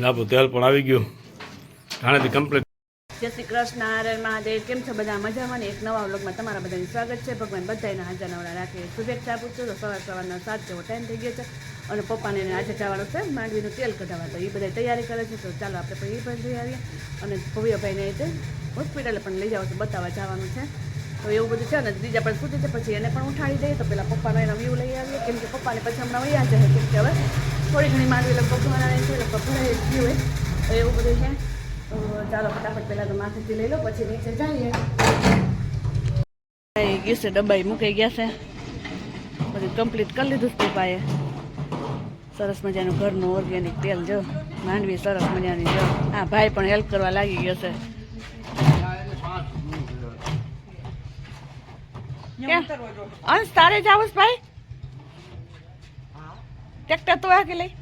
આપણું તેલ પણ આવી ગયું ઘાણેથી કમ્પ્લીટ. જય શ્રી કૃષ્ણ, હર મહાદેવ. કેમ છો બધા? મજામાં ને? એક નવા વ્લોગમાં તમારા બધાનું સ્વાગત છે. ભગવાન બધાને હાજર નવડા રાખે શુભેચ્છા આપું છું. તો સવારના 7 જેવો ટાઈમ થઈ ગયો છે અને પપ્પાને આજે જવાનું છે માંડવીનું તેલ કઢાવવા. તો એ બધા તૈયારી કરે છે. તો ચાલો આપણે પણ એ પણ જોઈ આવીએ. અને ભવ્યભાઈને તે હોસ્પિટલે પણ લઈ જાવ છે, બતાવવા જવાનું છે. તો એવું બધું છે ને. બીજા પણ સુધી છે, પછી એને પણ ઉઠાડી દઈએ. તો પેલા પપ્પાનો એનો વ્યૂ લઈ આવીએ, કેમ કે પપ્પાને પછી હમણાં વૈયા જાય, કેમ કે હવે થોડી ઘણી માંડવી લગભગ ભરાય છે, લગભગ ભરાઈ ગયું હોય. તો એવું બધું છે. તો ચાલો ફટાફટ પહેલાં તો માથેથી લઈ લો, પછી નીચે જઈએ. ગયું છે ડબ્બાઈ મૂકાઈ ગયા છે, બધું કમ્પ્લીટ કરી લીધું છે પપ્પાએ. સરસ મજાનું ઘરનું ઓર્ગેનિક તેલ જો, માંડવી સરસ મજાની જો. હા, ભાઈ પણ હેલ્પ કરવા લાગી ગયો છે. અંશ તારે જ આવું ભાઈ? ટ્રેક્ટર તું આકે લઈ,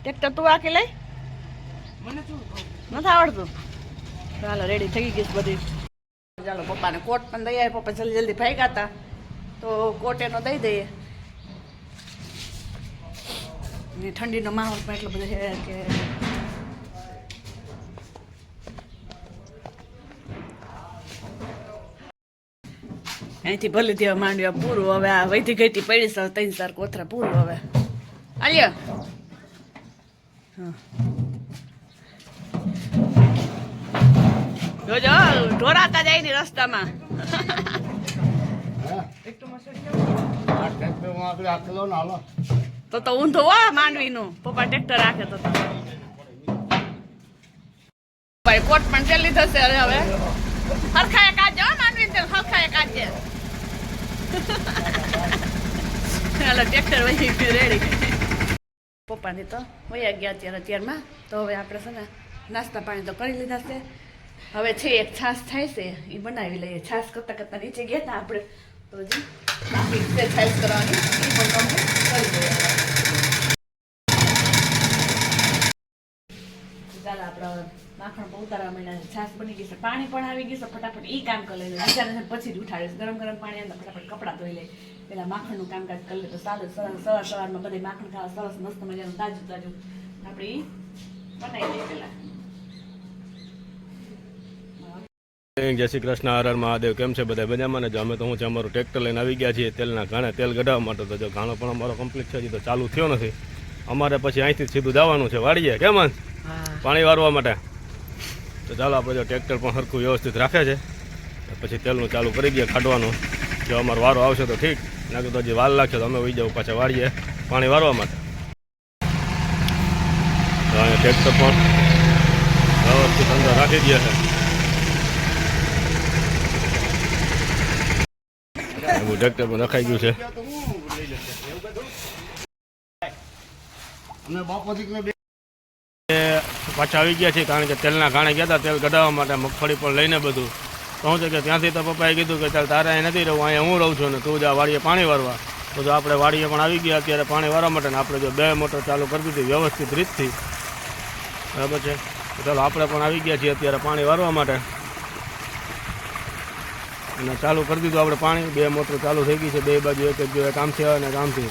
ટ્રેક્ટર તું આકે લઈ, નથી આવડતું. ચાલો રેડી થઈ ગઈ બધી. ચાલો પપ્પાને કોટ પણ દઈ આવે. પપ્પા જલ્દી જલ્દી ભાગ્યા હતા, તો કોટ એનો દઈ દઈએ. ઠંડીનો માહોલ પણ એટલો બધો છે કે અહીંથી ભલે ત્યાં માંડ્યા પૂરું. હવે આ વૈધી ગઈતી પડી છે 3-4 કોથરા પૂરું. હવે આલ્યો જોજો ઢોરાતા જાય ને રસ્તામાં. તો ઊંધો હો માંડવીનું. પપ્પા ટ્રેક્ટર રાખે તો ભાઈ કોટ પણ તેલ લીધો છે. હવે હરખાએ કાઢજે હો માંડવી તેલ, હરખાએ કાઢજે. હાલો ટ્રેક્ટર વહી ગયું રેડી. પપ્પાની તો વયા ગયા અત્યારમાં. તો હવે આપણે છે ને નાસ્તા પાણી તો કરી લીધા છે. હવે છે એક છાશ થાય છે, એ બનાવી લઈએ. છાશ કરતાં કરતાં નીચે ગયા હતા આપણે, તો હજી બાકી છે છાશ કરવાની, એ પણ કમ્પ્લીટ કરી દઈએ. ચાલો આપણે માખણ પણ ઉતારવા માંડ્યા. છાશ બની ગઈ છે, પાણી પણ આવી ગયું છે. ફટાફટ એ કામ કરી લઈએ. બીજાને પછી જ ઉઠાડીશ. ગરમ ગરમ પાણી અંદર ફટાફટ કપડાં ધોઈ લઈએ. પેલા માખણનું કામકાજ કરી લે તો સારું. સવારમાં બધે માખણ ખાવા સરસ મસ્ત મજાનું તાજું તાજું આપણે એ બનાવી દઈએ પેલા. જય શ્રી કૃષ્ણ, હર હર મહાદેવ. કેમ છે બધા? મજામાં ને? જો અમે તો હું છે અમારું ટ્રેક્ટર લઈને આવી ગયા છીએ તેલના ઘાણે તેલ કઢાવવા માટે. તો જો ઘાણો પણ અમારો કમ્પ્લીટ છે, હજી તો ચાલુ થયો નથી. અમારે પછી અહીંથી સીધું જવાનું છે વાડીએ. કેમ પાણી વારવા માટે. તો ચાલો આપણે જો ટ્રેક્ટર પણ સરખું વ્યવસ્થિત રાખે છે, પછી તેલનું ચાલુ કરી દઈએ કાઢવાનું. જો અમારો વારો આવશે તો ઠીક, નાખી તો હજી વાર લાગશે તો અમે વહી જાવ પાછા વાળીએ પાણી વારવા માટે. તો અહીંયા ટ્રેક્ટર પણ વ્યવસ્થિત અંદર રાખી દે છે. એવું ટ્રેક્ટર પણ રખાઈ ગયું છે. પાછા આવી ગયા છે, કારણ કે તેલના ઘાણે ગયા હતા તેલ કઢાવવા માટે, મગફળી પણ લઈને બધું. તો શું છે કે ત્યાંથી તો પપ્પાએ કીધું કે ચાલ તારે અહીં નથી રહું, અહીંયા હું રહું છું ને તું જા વાડીએ પાણી વારવા. તો જો આપણે વાડીએ પણ આવી ગયા અત્યારે પાણી વારવા માટે. ને આપણે જો 2 મોટર ચાલુ કરી દીધી વ્યવસ્થિત રીતથી, બરાબર છે. તો ચાલો આપણે પણ આવી ગયા છીએ અત્યારે પાણી વારવા માટે, અને ચાલુ કરી દીધું આપણે પાણી. 2 મોટર ચાલુ થઈ ગઈ છે, 2 બાજુ એક જો એક આમથી આવે ને એક આમથી.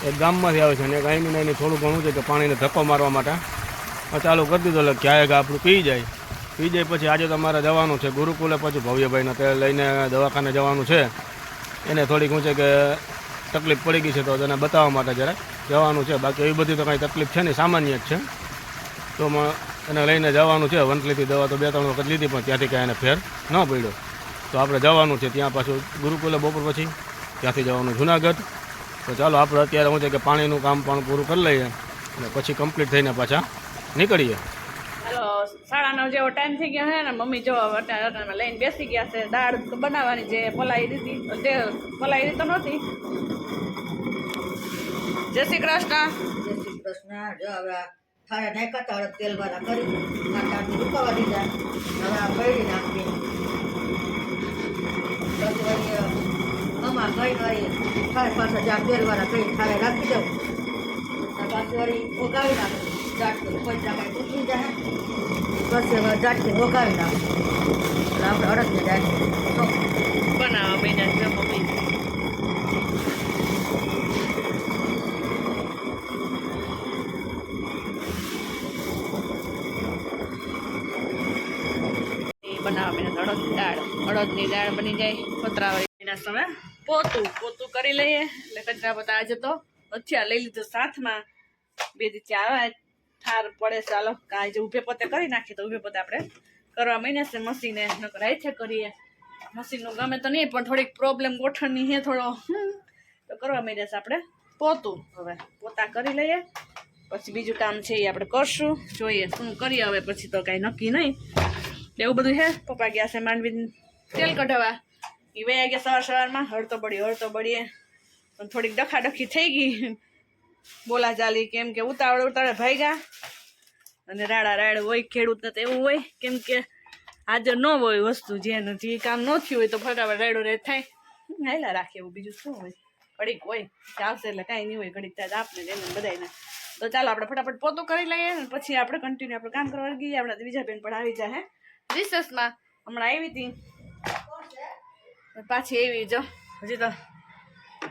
એક ગામમાંથી આવે છે ને એક અહીંની અહીંની થોડું ઘણું છે કે પાણીને ધક્કો મારવા માટે ચાલુ કરી દીધો. એટલે ક્યાંક આપણું પી જાય પછી આજે તમારે જવાનું છે ગુરુકુલે. પછી ભવ્યભાઈને તે લઈને દવાખાને જવાનું છે. એને થોડીક શું છે કે તકલીફ પડી ગઈ છે, તો તેને બતાવવા માટે જરાક જવાનું છે. બાકી એવી બધી તો કાંઈ તકલીફ છે નહીં, સામાન્ય જ છે. તો એને લઈને જવાનું છે. વંથલીથી દવા તો 2-3 વખત લીધી, પણ ત્યાંથી કાંઈ એને ફેર ન પડ્યો. તો આપણે જવાનું છે ત્યાં પાછું ગુરુકુલે બપોર પછી, ત્યાંથી જવાનું જુનાગઢ. તો ચાલો આપણે અત્યારે શું છે કે પાણીનું કામ પણ પૂરું કરી લઈએ અને પછી કમ્પ્લીટ થઈને પાછા નીકળીએ. હાલો 9:30 જેવો ટાઈમ થઈ ગયો છે ને. મમ્મી જો અટાણામાં લઈને બેસી ગયા છે. દાળ બનાવવાની જે પલાળી દીધી, તે પલાળી દીધી તો નહોતી. જય શ્રી કૃષ્ણ. જય શ્રી કૃષ્ણ. જો હવે થાળે નાખ્યા હતા, તેલ વાળા કરી આટાથી રૂકાવા દીધા. હવે આ પડી નાખીએ. પછી આમાં કઈ કરી થાળે પાછા જ્યાં તેલ વાળા કરી થાળે રાખી દઉં. પાછી વળી ઓગાવી નાખું. જાટકી કોઈ કાંઈ ઉઠી જાય, પછી હવે જાટકી ઓગાવી નાખું. એટલે આપણે અડદને જાટકી બનાવવા મહિના છે મમ્મી. અડદની દાળ બની જાય પતરાવાળી. એના સમય પોતું કરી લઈએ એટલે કચરા પતા આજે તો અત્યારે લઈ લીધું સાથમાં. 2 દિવસથી આવે ઠાર પડે ચાલો કાંઈ જે ઉભે પોતે કરી નાખીએ તો ઉભે પોતે આપણે કરવા માંડ્યા છે મશીને નકર હાથે કરીએ. મશીનનું ગમે તો નહીં પણ થોડીક પ્રોબ્લેમ ગોઠણની છે થોડો તો કરવા માંડ્યા છે આપણે પોતું. હવે પોતા કરી લઈએ પછી બીજું કામ છે એ આપણે કરશું. જોઈએ શું કરીએ હવે પછી તો કાંઈ નક્કી નહીં. એવું બધું છે. પપ્પા ગયા છે માંડવી તેલ કઢાવવા. એ વયા ગયા સવારમાં હળતો બળીએ પણ થોડીક ડખાડખી થઈ ગઈ બોલા ચાલી કેમ કે ઉતાવળે ભાગ્યા અને રાડ હોય ખેડૂતને તો એવું હોય કેમ કે હાજર ન હોય વસ્તુ જે કામ ન થયું હોય તો ફટાફટ રાડો રેડ થાય હાયલા રાખે એવું બીજું શું હોય. ઘડીક હોય આવશે એટલે કાંઈ નહીં હોય ઘડીક ત્યાં આપને એને બધાને. તો ચાલો આપણે ફટાફટ પોતું કરી લઈએ અને પછી આપણે કન્ટિન્યુ આપણે કામ કરવા ગઈએ. આપણા બીજા બેન પણ આવી જાય રિસર્ચમાં હમણાં આવી હતી પાછી એવી જો હજી તો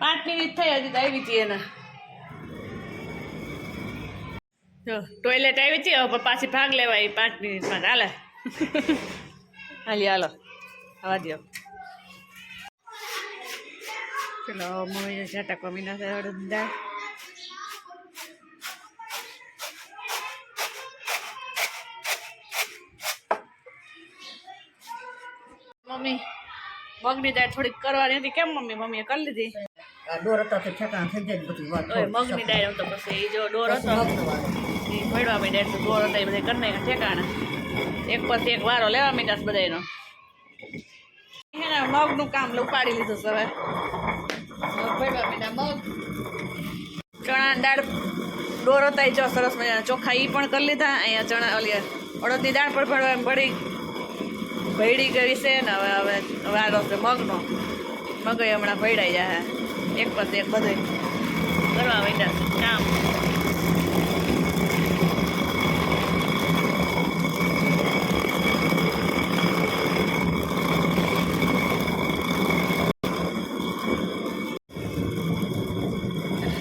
5 મિનિટ થઈ હજી તો આવી હતી એને જો ટોયલેટ આવી હતી હવે પાછી ભાગ લેવાય 5 મિનિટમાં હાલે હાલો આવા દો. ચલો મમ્મી ઝાટા કમીના અડદા મમ્મી મગની દાળ થોડીક કરવાની હતી કેમ મમ્મીએ કરી લીધી. ડોર હતો તો ઠેકાણ થઈ જાય બધી વાત. મગની દાળ હતો પછી જો ડોર હતો એ ભરવા માંડ્યા તો ડોર હતા એ બધા કરી નાખ્યા ઠેકાણા. એક પછી એક વારો લેવા માંડ્યા બધાનો. એના મગનું કામ ઉપાડી લીધું છે હવે ભરવા માંડ્યા મગ. ચણા દાળ ડોર હતા જો સરસ મજાના ચોખ્ખા એ પણ કરી લીધા. અહીંયા ચણા ઓલી અડદની દાળ પણ ભરવા ભેડી કરી છે ને હવે વારો છે મગનો. મગઈ હમણાં ભેડાઈ જાય એક પછી એક બધું કરવા માંડ્યા છે કામ.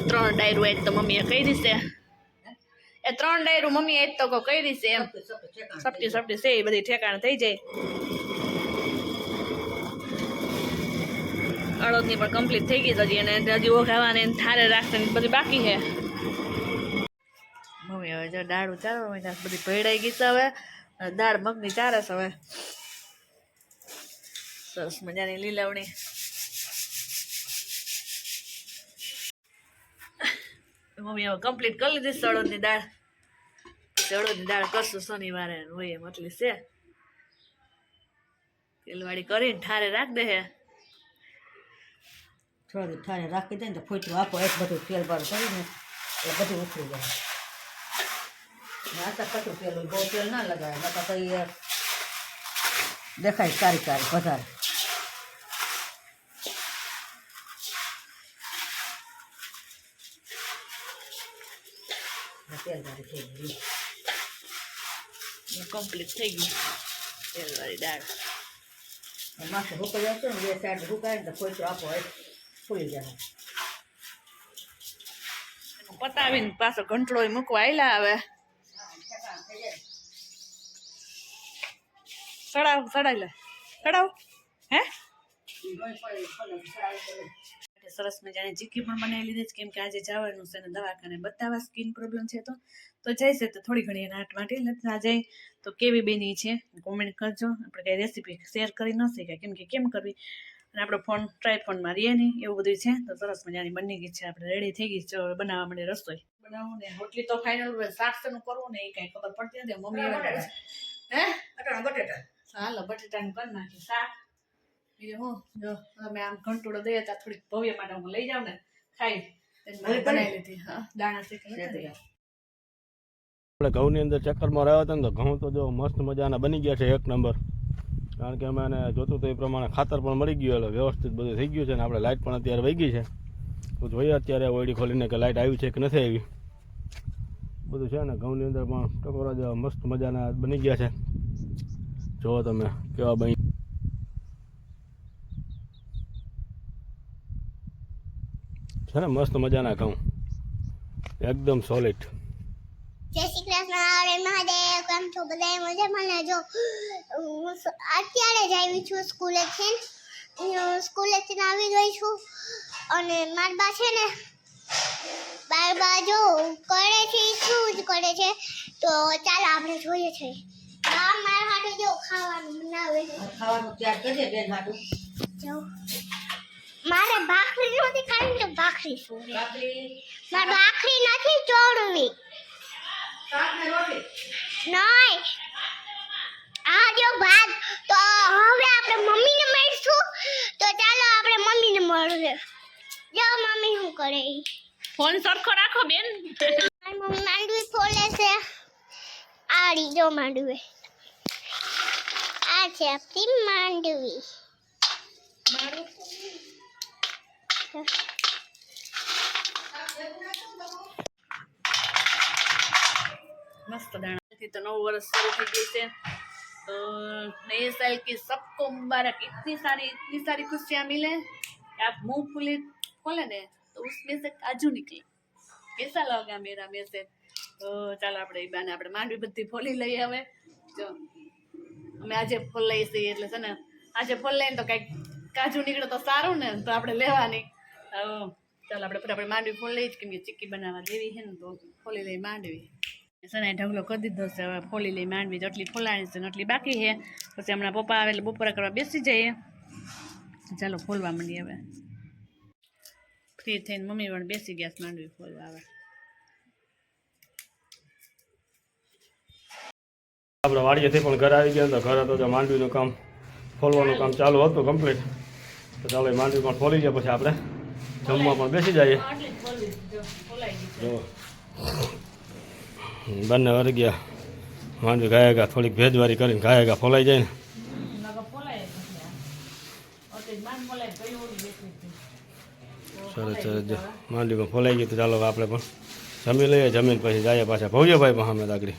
ત્રણ ડાયરું આજ તો મમ્મીએ કહી દીશે. એ 3 ડાયરું મમ્મી આજ તો કહી દીશે એમ સપટી છે એ બધી ઠેકાણ થઈ જાય. અડદની પણ કમ્પ્લીટ થઈ ગઈ હજી અને હજી ઓઘાવાની ઠારે રાખવાની બધી બાકી છે. મમ્મી હવે જો દાળ ઉતારવા બધી ભેડાઈ ગઈ છે હવે દાળ મગની ચારે છે હવે સરસ મજાની લીલવણી. મમ્મી હવે કમ્પ્લીટ કરી લીધી અડદની દાળ કરશું શનિવારે હોય એમ એટલી છે. તેલવાળી કરીને ઠારે રાખ દે. થોડું થાળે રાખી દે ને તો ફોટલું આપો એક બધું તેલ બાર કરીને એટલે બધું ઉતરી જાય. આ તો કટું તેલ હોય બહુ તેલ ના લગાવે નકર તો એ દેખાય કારી વધારે. તેલવાળી થઈ ગઈ કમ્પ્લીટ થઈ ગઈ તેલવાળી દાળ. માથે હુકાઈ જશે ને 2 સાઈડ હુકાય ને તો ફોટલું આપો ફૂલી જાય. પતાવીને પાછો ઘંટડો મૂકવા આવેલા હવે ચડાવ હે સરસ મજાની ચીક્કી પણ બનાવી લીધી છે કેમ કે આજે જવાનું છે ને દવાખાને બતાવવા સ્કિન પ્રોબ્લેમ છે તો જઈશે તો થોડી ઘણી એના હાથ માટે ના જાય તો કેવી બેની છે કોમેન્ટ કરજો. આપણે કઈ રેસીપી શેર કરી ન શકાય કેમ કે કેમ કરવી અને આપણો ફોન ટ્રાયફોનમાં રહીએ નહીં એવું બધું છે. તો સરસ મજાની બની ગઈ છે આપણે રેડી થઈ ગઈ છે બનાવવા માટે રસોઈ બનાવવું ને રોટલી તો ફાઇનલ શાક શેનું કરવું ને એ કાંઈ ખબર પડતી નથી. મમ્મી હે બટેટા હાલો બટેટાનું કરી નાખી શાક. બીજું હું જો તમે આમ ઘંટોડો દઈએ ત્યાં થોડીક ભવ્ય માટે હું લઈ જાઉં ને ખાઈ બનાવી લીધી. હા દાણા શેકી આપણે ઘઉંની અંદર ચક્કરમાં રહ્યા હતા ને તો ઘઉં તો જો મસ્ત મજાના બની ગયા છે 1 નંબર. કારણ કે અમે જોતું તો એ પ્રમાણે ખાતર પણ મળી ગયું એટલે વ્યવસ્થિત બધું થઈ ગયું છે ને આપણે લાઇટ પણ અત્યારે વહી ગઈ છે. તો જોઈએ અત્યારે ઓયડી ખોલીને કે લાઇટ આવી છે કે નથી આવી. બધું છે ને ઘઉંની અંદર પણ ટકોરા જેવા મસ્ત મજાના બની ગયા છે. જુઓ તમે કેવા બની છે ને મસ્ત મજાના ઘઉં એકદમ સોલિડ. જય શ્રી કૃષ્ણ કૃષ્ણ મહાદેવ કેમ છો બધા મજામાં ને જો અત્યારે જ આવી છું સ્કૂલેથી આવી ગઈ છું અને મારી બા છે ને બાર જો કરે છે શું જ કરે છે તો ચાલો આપણે જોઈએ છે બા મારા માટે જો ખાવાનું બનાવે છે ખાવાનું તૈયાર કરજે બેન હાટું જો મારે ભાખરી નથી ખાવી તો ભાખરી શું છે ભાખરી મારે ભાખરી નથી ચોળવી શાક ને રોટલી નહીં આ જો ભાત તો હવે આપણે મમ્મીને મળશું તો ચાલો આપણે મમ્મીને મળીએ જો મમ્મી શું કરે ઈ? ફોન સરખો રાખો બેન. મારી મમ્મી માંડવી ફોલે છે આડી જો માંડવી આ છે આપણી માંડવી मस्त दाना थी तो 9 वर्ष शुरू हो गई से तो नए साल की सबको मुबारक. इतनी सारी खुशियाँ मिले कि आप मूंगफली खोले ने तो उसमें से काजू निकले. कैसा लगा मेरा मैसेज? तो ચાલો આપણે ઈ બાને આપણે માંડવી બધી ફોલી લઈએ. હવે જો અમે આજે ફોલ લઈ છીએ એટલે છે ને આજે ફોલ લઈને તો કંઈક કાજુ નીકળે તો સારું ને તો આપણે લેવાની. ચાલો આપણે ફટાફટ માંડવી ફોલ લઈ જ કેમ કે ચીક્કી બનાવવા જેવી છે ને તો ફોલી લઈ માંડવી. સને ઢગલો કરી દીધો છે. હવે ફોલી લઈ માંડવી જેટલી ફોલાણી છે એટલી બાકી છે. પછી હમણાં પપ્પા આવે એટલે બપોરા કરવા બેસી જઈએ. ચાલો ફોલવા માંડીએ. હવે ફ્રી થઈને મમ્મી પણ બેસી ગયા છે માંડવી ફોલવા. આવે આપણે વાડીએથી પણ ઘરે આવી ગયા તો ઘરે તો માંડવીનું કામ ફોલવાનું કામ ચાલુ હતું કમ્પ્લીટ. તો ચાલો એ માંડવી પણ ફોલી ગયા પછી આપણે જમવા પણ બેસી જઈએ. જો બંને વળી ગયા માંડવી ગાયેગા થોડીક ભેજવારી કરીને ગાયેગા ફોલાઈ જાય ને સરસ સરસ. જો માંડવી પણ ફોલાઈ ગઈ તો ચાલો આપણે પણ જમી લઈએ. જમીન પછી જઈએ પાછા ભવ્યભાઈ પણ અમે દાગરી.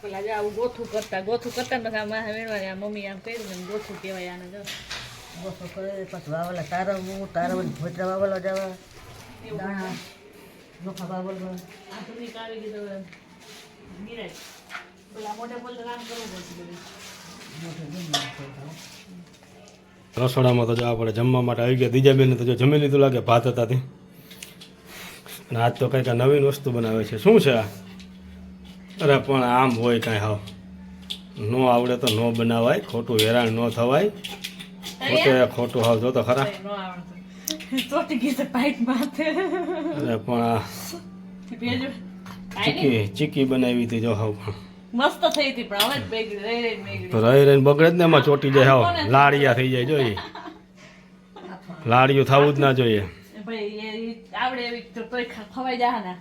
પેલા જો આવું ગોથું કરતા પછી આમાં વેણવાની. આ મમ્મી આમ કર્યું ને ગોથું કહેવાય આને. જો બસો કરે પછી વાવલા તારવું ભોજરા વાવલા જવા દાણા ચોખા વાવલા આધુનિક આવી ગઈ તો નિરાજ પેલા મોટા બોલ કામ કરવું પડશે. રસોડામાં તો જો આપણે જમવા માટે આવી ગયા. બીજા બેને તો જો જમી લીધું લાગે ભાત હતા તે. અને આજ તો કંઈક નવીન વસ્તુ બનાવે છે. શું છે આ? અરે પણ આમ હોય કાંઈ હાવ ન આવડે તો ન બનાવાય. ખોટું હેરાન ન થવાય. ખોટું હાવ જો તો ખરા. ચોટી ગઈ છે પાઇટ માથે. અરે પણ આ ચીકી બનાવી હતી જો હાવ. પણ મસ્ત થઈ હતી પણ હવે બેગડી રહી તો રહી રહીને બગડે જ ને. એમાં ચોટી જાય હાવ લાડિયા થઈ જાય જોઈએ. લાડિયું થવું જ ના જોઈએ. ભાઈ એ આવડે એવી તો તોય ખવાઈ જાય ને.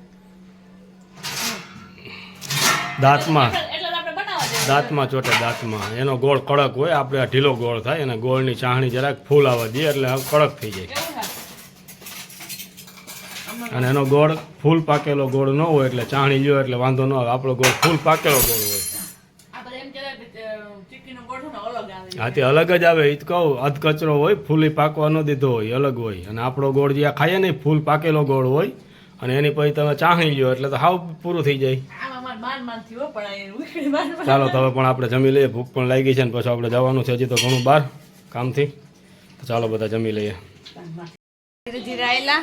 દાંતમાં એટલે આપણે બનાવવા દે. દાંતમાં ચોટે દાંતમાં. એનો ગોળ કડક હોય. આપણે આ ઢીલો ગોળ થાય અને ગોળની ચાહણી જરાક ફૂલ આવવા દઈએ એટલે કડક થઈ જાય. કેવું થાય? અને એનો ગોળ ફૂલ પાકેલો ગોળ ન હોય એટલે ચાહણી લ્યો એટલે વાંધો ન આવે. આપણો ગોળ ફૂલ પાકેલો ગોળ હોય. આપણે એમ કહેવાય કે ચીક્કીનો ગોઠો ને અલગ આવે. હા તે અલગ જ આવે. એ જ કહું અધ કચરો હોય ફૂલી પાકવા ન દીધો હોય અલગ હોય. અને આપણો ગોળ જે ખાઈએ ને ફૂલ પાકેલો ગોળ હોય અને એની પછી તમે ચાહણી લ્યો એટલે તો હાવ પૂરું થઈ જાય. આમાં માન થયો પણ એ ઉખડી માન. ચાલો તો હવે પણ આપણે જમી લઈએ. ભૂખ પણ લાગી છે ને પછી આપણે જવાનું છે હજી તો ઘણું બહાર કામથી. તો ચાલો બધા જમી લઈએ. ધીરે ધીરે આયલા.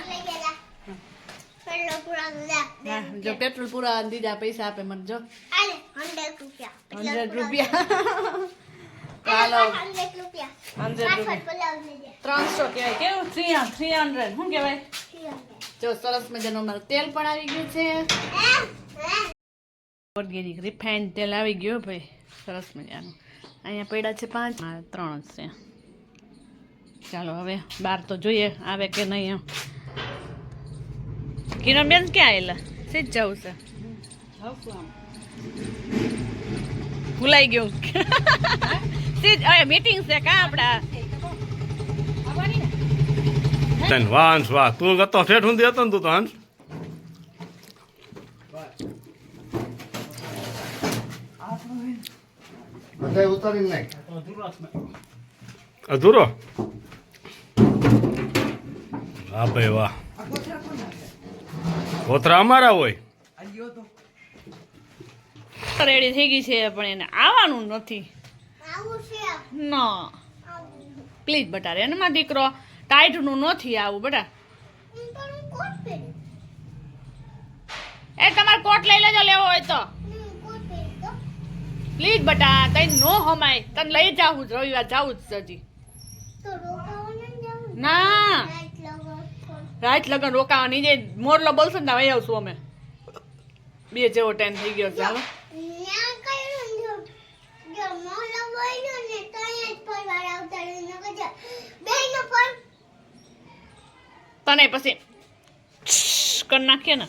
પેલો પૂરા દે જો પેટ્રોલ પૂરા દીધા પૈસા આપે મને. જો આલે 100 રૂપિયા 100 રૂપિયા. ચાલો 100 રૂપિયા 100 રૂપિયા 300 કહેવાય. કેવું 300 શું કહેવાય? જો સરસ મજાનું અમારું તેલ પણ આવી ગયું છે. ઓર્ગેનિક રિફાઇન્ડ તેલ આવી ગયું ભાઈ સરસ મજાનું. અહીંયા પડ્યા છે 5 3 છે. ચાલો હવે બહાર તો જોઈએ આવે કે નહીં. એમ કિરણબેન ક્યાં આવેલા? સીધ જવું છે. ભૂલાઈ ગયું. સીધ હવે મીટિંગ છે કા આપડા. વાંસ વાહ તું ગતો ઠેઠ ઊંધી હતો ને તું તો હંસ. બધા ઉતારી નાખ અધૂરો વાહ ભાઈ વાહ કોતરા અમારા હોય રેડી થઈ ગઈ છે પણ એને આવવાનું નથી આવું છે ના પ્લીઝ બટા એનમાં દીકરો ટાઈટનું નથી આવું બટા હું પણ કોટ પહેરું એ તમારે કોટ લઈ લેજો લેવો હોય તો હું કોટ પહેરું તો પ્લીઝ બટા તઈ નો હમાય તને લઈ જાવું જ રવિવાર જાવું જ હજી તો રોકાવાનું જવું ના રાઈટ લગો રાત લગન રોકાવાની જે મોરલો બોલશે ને વહી આવશું અમે 2 જેવો ટાઈમ થઈ ગયો ચાલો ન્યા કયું જો મોલો બોલ્યો ને તઈ જ ફરવા આવતા રહ્યું નકર બેયનો ફર તને પછી કર નાખીએ ને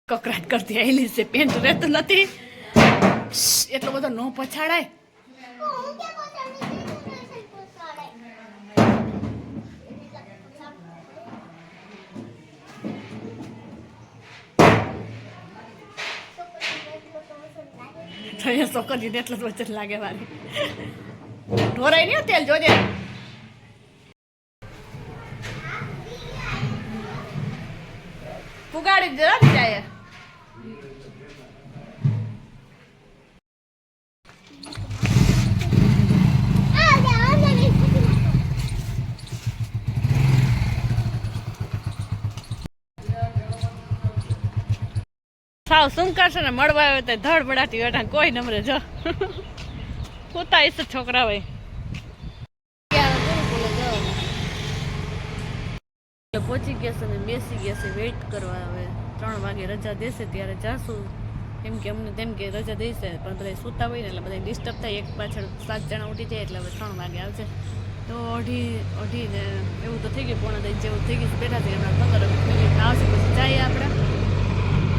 કકરાટ કરતી આવેલી છે પેન્ટ રહેતું નથી એટલો બધો નો પછાડાય હું કે પછાડી નથી પછાડે તો એ છોકરીને એટલો જ વચન લાગે વારી ઢોરાય નહીં તેલ જોજે પુગાડી જરા જાય સાવ શું કરશે ને મળવા આવે તો ધડ બડાટી વેઠા કોઈ નમરે જો પોતા એ છોકરા હોય પહોંચી ગયા છે ને બેસી ગયા છે વેઇટ કરવા હવે 3 વાગે રજા દેશે ત્યારે જાશું કેમ કે અમને તેમ કે રજા દેશે પણ બધા સૂતા હોય ને એટલે બધા ડિસ્ટર્બ થાય એક પાછળ 7 જણા ઉઠી જાય એટલે હવે 3 વાગે આવશે તો અઢી ને એવું તો થઈ ગયું 9:30 જેવું થઈ ગયું બેઠા છે એમના 15 મિનિટ આવશે પછી જઈએ આપણે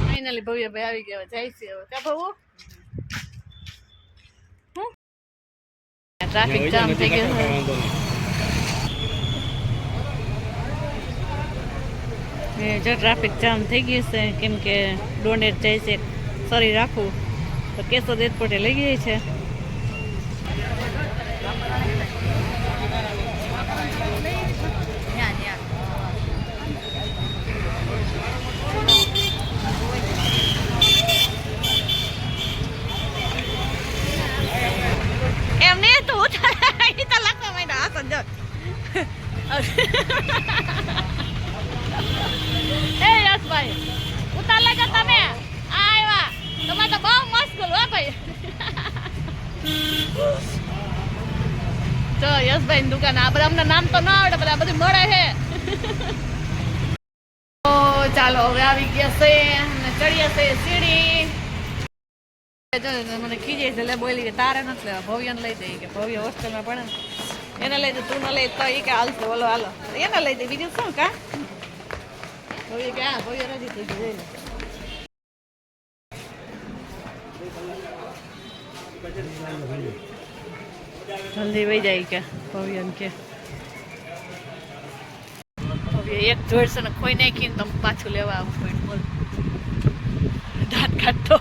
ફાઇનલી ભવ્યભાઈ આવી ગયા જાય છે હવે કા ભવું ટ્રાફિક જામ થઈ ગયો છે જો ટ્રાફિક જામ થઈ ગયું છે કેમ કે ડોનેટ જાય છે સરી રાખવું તો કેશોદ એરપોર્ટે લઈ ગઈ છે એમને તો લખવા માંડ્યા આ સંજોગ એ યશભાઈ ઉતાર લેજો તમે આવ્યા તમે તો બહુ મુશ્કેલ હો ભાઈ જો યશભાઈ ની દુકાન આ બધા અમને નામ તો ના આવડે બધા બધું મળે છે તો ચાલો હવે આવી ગયા છે અને ચડીએ છે સીડી મને ખીજે છે લે બોલી કે તારે નથી લેવા ભવ્યને લઈ જઈએ કે ભવ્ય હોસ્ટેલમાં પડે એને લઈ તું ન લઈ તો એ કે હાલશે બોલો હાલો એને લઈ દે બીજું શું કા ભવ્ય કે હા ભવ્ય રાજી થઈ ગઈ જલ્દી વહી જાય કે ભવ્યને કે ભવ્ય એક જોડશે ને ખોઈ નાખીને તમે પાછું લેવા આવું બોલ દાંત કાઢતો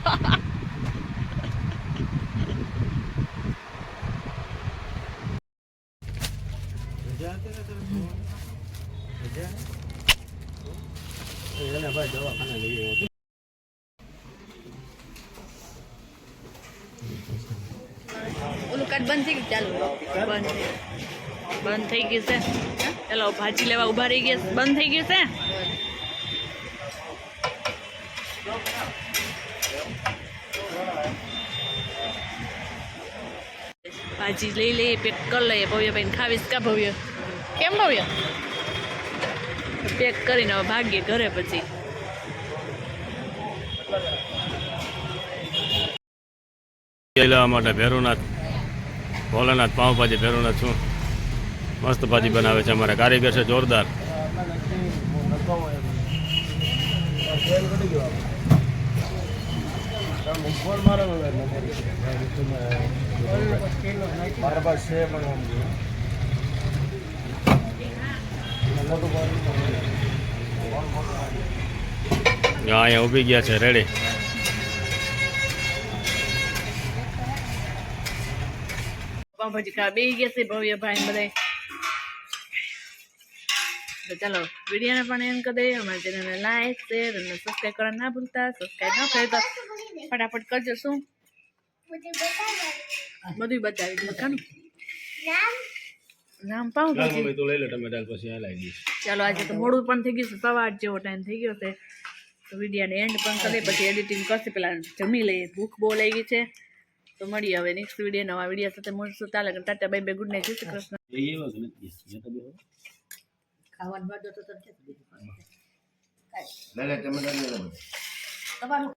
ઓલું કાર્ડ બંધ થઈ ગયું ચાલુ બંધ થઈ ગયું છે ચાલો ભાજી લેવા ઉભા રહી ગયા બંધ થઈ ગયું છે ભાજી લઈ લઈએ પેક કરી લઈએ ભવ્ય ભાઈ ખાવીશ કા ભવ્ય કેમ ભવ્ય પેક કરીને હવે ભાગીએ ઘરે પછી લેવા માટે ભેરુનાથ ભોલાનાથ પાઉંભાજી ભેરુનાથ શું મસ્ત ભાજી બનાવે છે અમારા કારીગર છે જોરદાર અહીંયા ઊભી ગયા છે રેડી પાઉંભાજી ખાવા બેસી ગયા છે ભવ્ય ભાઈ બધા. તો ચાલો વિડીયોને પણ એમ કરી દઈએ. અમારી ચેનલને લાઈક શેર અને સબસ્ક્રાઈબ કરવાનું ના ભૂલતા. સબસ્ક્રાઈબ ન કરે તો ફટાફટ કરજો. શું બધું બતાવી દીધું કાનું નામ પાઉંભાજી. મમ્મી તું લઈ લે ટમેટા પછી આ લાવી દઈશ. ચાલો આજે તો મોડું પણ થઈ ગયું છે, 8:15 જેવો ટાઈમ થઈ ગયો છે. તો વિડીયોને એન્ડ પણ કરીએ, પછી એડિટિંગ કરશે. પેલા જમી લઈએ, ભૂખ બહુ લાગી છે. તો મળીએ હવે નેક્સ્ટ વિડીયો નવા વિડીયો સાથે મળશું. તાલે Tata bye bye, good night, જય શ્રી કૃષ્ણ. ખાવાનું બાદ તો તને ક્યાં લે લે ટમેટા લે લે. તમારું